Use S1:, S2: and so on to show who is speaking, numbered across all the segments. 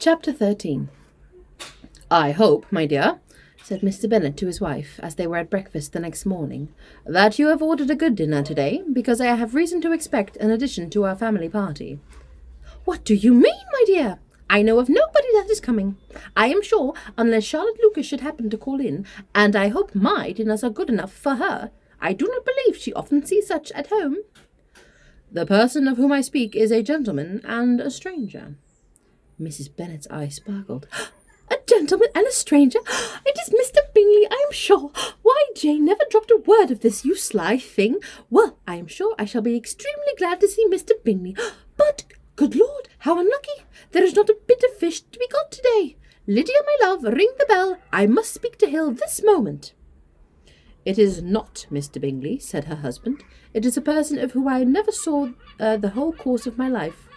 S1: Chapter 13. "I hope, my dear," said Mr. Bennet to his wife, as they were at breakfast the next morning, "that you have ordered a good dinner today, because I have reason to expect an addition to our family party." "What do you mean, my dear? I know of nobody that is coming, I am sure, unless Charlotte Lucas should happen to call in, and I hope my dinners are good enough for her. I do not believe she often sees such at home." "The person of whom I speak is a gentleman and a stranger." Mrs. Bennet's eyes sparkled. "A gentleman and a stranger? It is Mr. Bingley, I am sure. Why, Jane never dropped a word of this, you sly thing. Well, I am sure I shall be extremely glad to see Mr. Bingley. But, good Lord, how unlucky! There is not a bit of fish to be got today. Lydia, my love, ring the bell. I must speak to Hill this moment." "It is not Mr. Bingley," said her husband. "It is a person of whom I never saw the whole course of my life."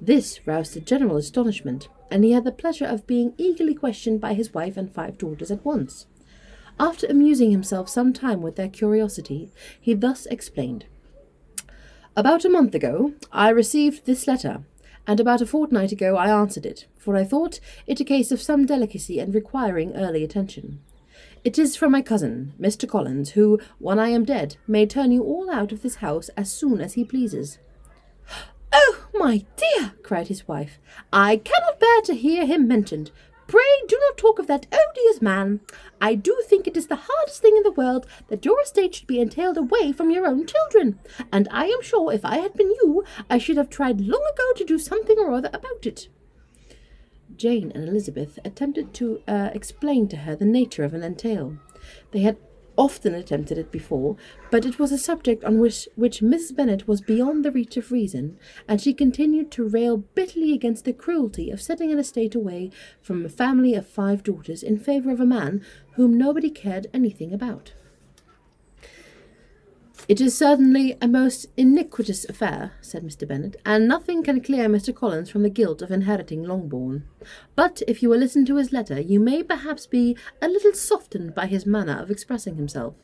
S1: This roused a general astonishment, and he had the pleasure of being eagerly questioned by his wife and 5 daughters at once. After amusing himself some time with their curiosity, he thus explained. "About a month ago I received this letter, and about a fortnight ago I answered it, for I thought it a case of some delicacy and requiring early attention. It is from my cousin, Mr. Collins, who, when I am dead, may turn you all out of this house as soon as he pleases." "Oh, my dear," cried his wife, "I cannot bear to hear him mentioned. Pray do not talk of that odious man. I do think it is the hardest thing in the world that your estate should be entailed away from your own children, and I am sure if I had been you, I should have tried long ago to do something or other about it." Jane and Elizabeth attempted to explain to her the nature of an entail. They had often attempted it before, but it was a subject on which Mrs. Bennet was beyond the reach of reason, and she continued to rail bitterly against the cruelty of setting an estate away from a family of 5 daughters in favour of a man whom nobody cared anything about. "It is certainly a most iniquitous affair," said Mr. Bennet, "and nothing can clear Mr. Collins from the guilt of inheriting Longbourn. But if you will listen to his letter, you may perhaps be a little softened by his manner of expressing himself."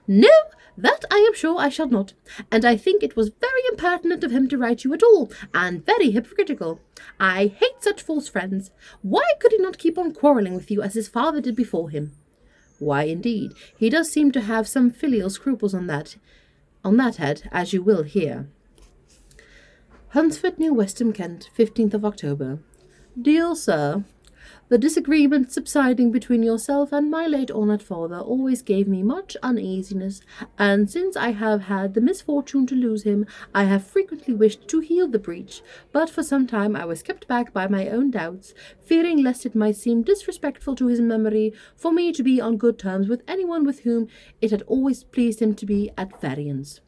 S1: "No, that I am sure I shall not, and I think it was very impertinent of him to write you at all, and very hypocritical. I hate such false friends. Why could he not keep on quarrelling with you as his father did before him?" "Why, indeed, he does seem to have some filial scruples on that head, as you will hear." "Hunsford, near Westham, Kent, 15th of October. "Dear Sir, the disagreement subsiding between yourself and my late honoured father always gave me much uneasiness, and since I have had the misfortune to lose him, I have frequently wished to heal the breach, but for some time I was kept back by my own doubts, fearing lest it might seem disrespectful to his memory for me to be on good terms with anyone with whom it had always pleased him to be at variance.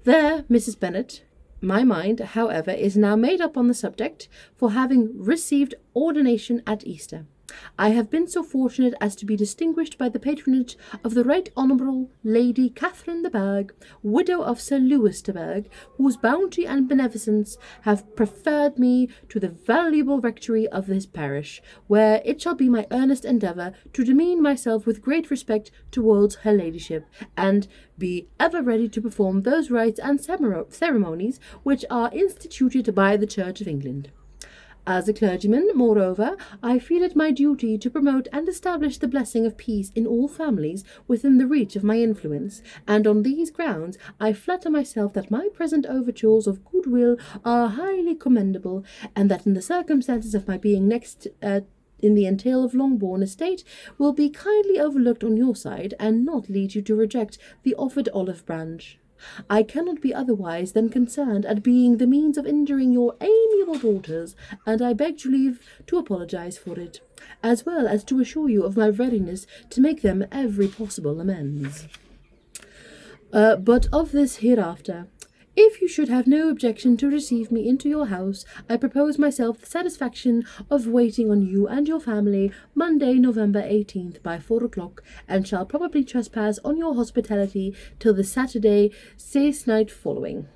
S1: There, Mrs. Bennet. My mind, however, is now made up on the subject, for having received ordination at Easter, I have been so fortunate as to be distinguished by the patronage of the Right Honourable Lady Catherine de Bourgh, widow of Sir Lewis de Bourgh, whose bounty and beneficence have preferred me to the valuable rectory of this parish, where it shall be my earnest endeavour to demean myself with great respect towards her ladyship, and be ever ready to perform those rites and ceremonies which are instituted by the Church of England. As a clergyman, moreover, I feel it my duty to promote and establish the blessing of peace in all families within the reach of my influence, and on these grounds I flatter myself that my present overtures of goodwill are highly commendable, and that in the circumstances of my being next in the entail of Longbourn estate will be kindly overlooked on your side, and not lead you to reject the offered olive branch. I cannot be otherwise than concerned at being the means of injuring your amiable daughters, and I beg to leave to apologize for it, as well as to assure you of my readiness to make them every possible amends. But of this hereafter. If you should have no objection to receive me into your house, I propose myself the satisfaction of waiting on you and your family Monday, November 18th by 4 o'clock, and shall probably trespass on your hospitality till the Saturday se'nnight following,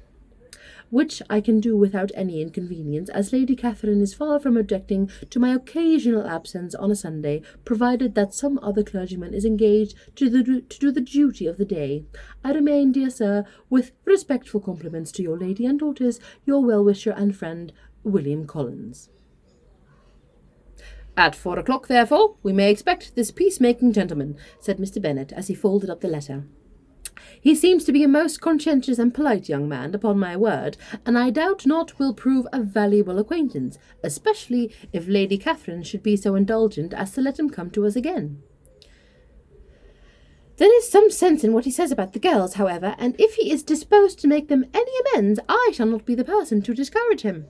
S1: which I can do without any inconvenience, as Lady Catherine is far from objecting to my occasional absence on a Sunday, provided that some other clergyman is engaged to do the duty of the day. I remain, dear sir, with respectful compliments to your lady and daughters, your well-wisher and friend, William Collins. At 4 o'clock, therefore, we may expect this peacemaking gentleman, said Mr. Bennet, as he folded up the letter. He seems to be a most conscientious and polite young man, upon my word, and I doubt not will prove a valuable acquaintance, especially if Lady Catherine should be so indulgent as to let him come to us again. There is some sense in what he says about the girls, however, and if he is disposed to make them any amends, I shall not be the person to discourage him.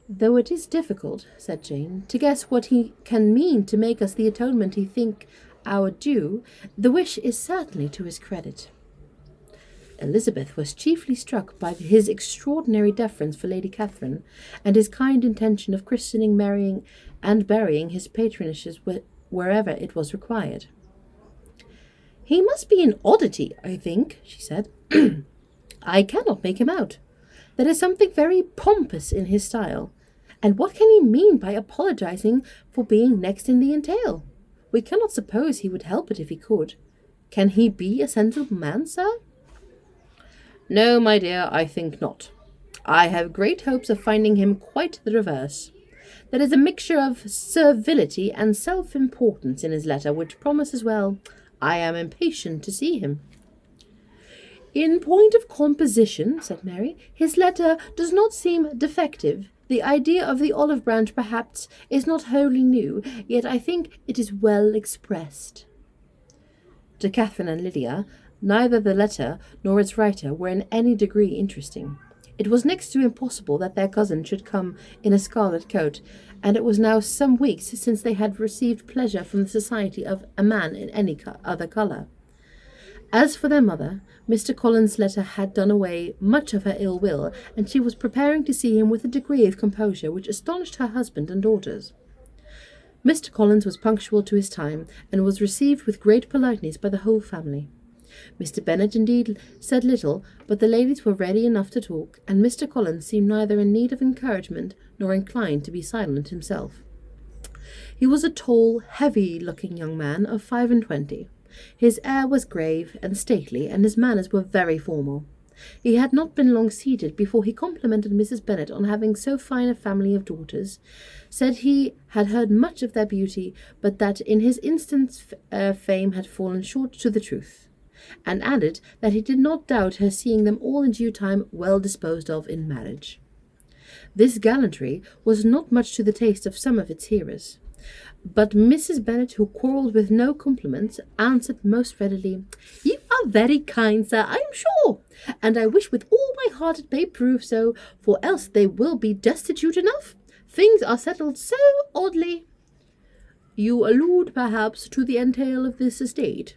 S1: Though it is difficult, said Jane, to guess what he can mean to make us the atonement he think our due, the wish is certainly to his credit. Elizabeth was chiefly struck by his extraordinary deference for Lady Catherine, and his kind intention of christening, marrying, and burying his patronesses wherever it was required. He must be an oddity, I think, she said. I cannot make him out. There is something very pompous in his style. And what can he mean by apologizing for being next in the entail? We cannot suppose he would help it if he could. Can he be a sensible man, sir? No, my dear, I think not. I have great hopes of finding him quite the reverse. There is a mixture of servility and self-importance in his letter which promises well. I am impatient to see him. In point of composition, said Mary, his letter does not seem defective. The idea of the olive branch, perhaps, is not wholly new, yet I think it is well expressed. To Catherine and Lydia, neither the letter nor its writer were in any degree interesting. It was next to impossible that their cousin should come in a scarlet coat, and it was now some weeks since they had received pleasure from the society of a man in any other colour. As for their mother, Mr. Collins's letter had done away much of her ill will, and she was preparing to see him with a degree of composure which astonished her husband and daughters. Mr. Collins was punctual to his time, and was received with great politeness by the whole family. Mr. Bennet indeed said little, but the ladies were ready enough to talk, and Mr. Collins seemed neither in need of encouragement nor inclined to be silent himself. He was a tall, heavy-looking young man of 25. His air was grave and stately, and his manners were very formal. He had not been long seated before he complimented Mrs. Bennet on having so fine a family of daughters, said he had heard much of their beauty, but that in his instance fame had fallen short to the truth, and added that he did not doubt her seeing them all in due time well disposed of in marriage. This gallantry was not much to the taste of some of its hearers. But Mrs. Bennet, who quarrelled with no compliments, answered most readily, "You are very kind, sir, I am sure, and I wish with all my heart it may prove so, for else they will be destitute enough. Things are settled so oddly." "You allude, perhaps, to the entail of this estate?"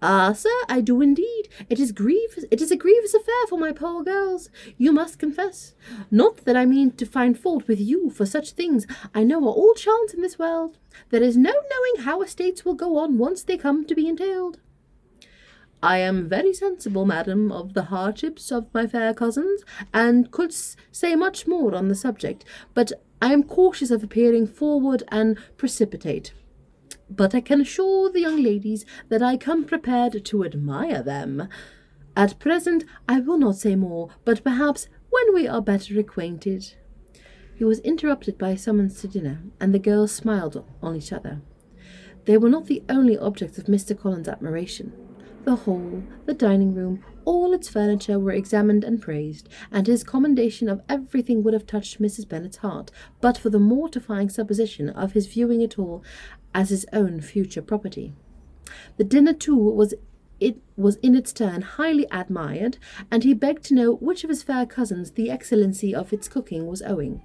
S1: "Ah, sir, I do indeed. It is a grievous affair for my poor girls, you must confess. Not that I mean to find fault with you, for such things I know are all chance in this world. There is no knowing how estates will go on once they come to be entailed." "I am very sensible, madam, of the hardships of my fair cousins, and could say much more on the subject, but I am cautious of appearing forward and precipitate. But I can assure the young ladies that I come prepared to admire them. At present I will not say more, but perhaps when we are better acquainted—" He was interrupted by a summons to dinner, and the girls smiled on each other. They were not the only objects of Mr. Collins's admiration. The hall, the dining-room, all its furniture were examined and praised, and his commendation of everything would have touched Mrs. Bennet's heart, but for the mortifying supposition of his viewing it all as his own future property. The dinner, too, was in its turn highly admired, and he begged to know which of his fair cousins the excellency of its cooking was owing.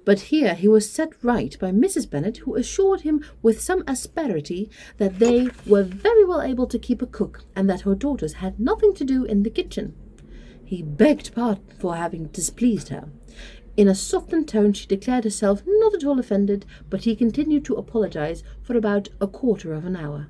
S1: But here he was set right by Mrs. Bennet, who assured him with some asperity that they were very well able to keep a cook, and that her daughters had nothing to do in the kitchen. He begged pardon for having displeased her. In a softened tone she declared herself not at all offended, but he continued to apologize for about a quarter of an hour.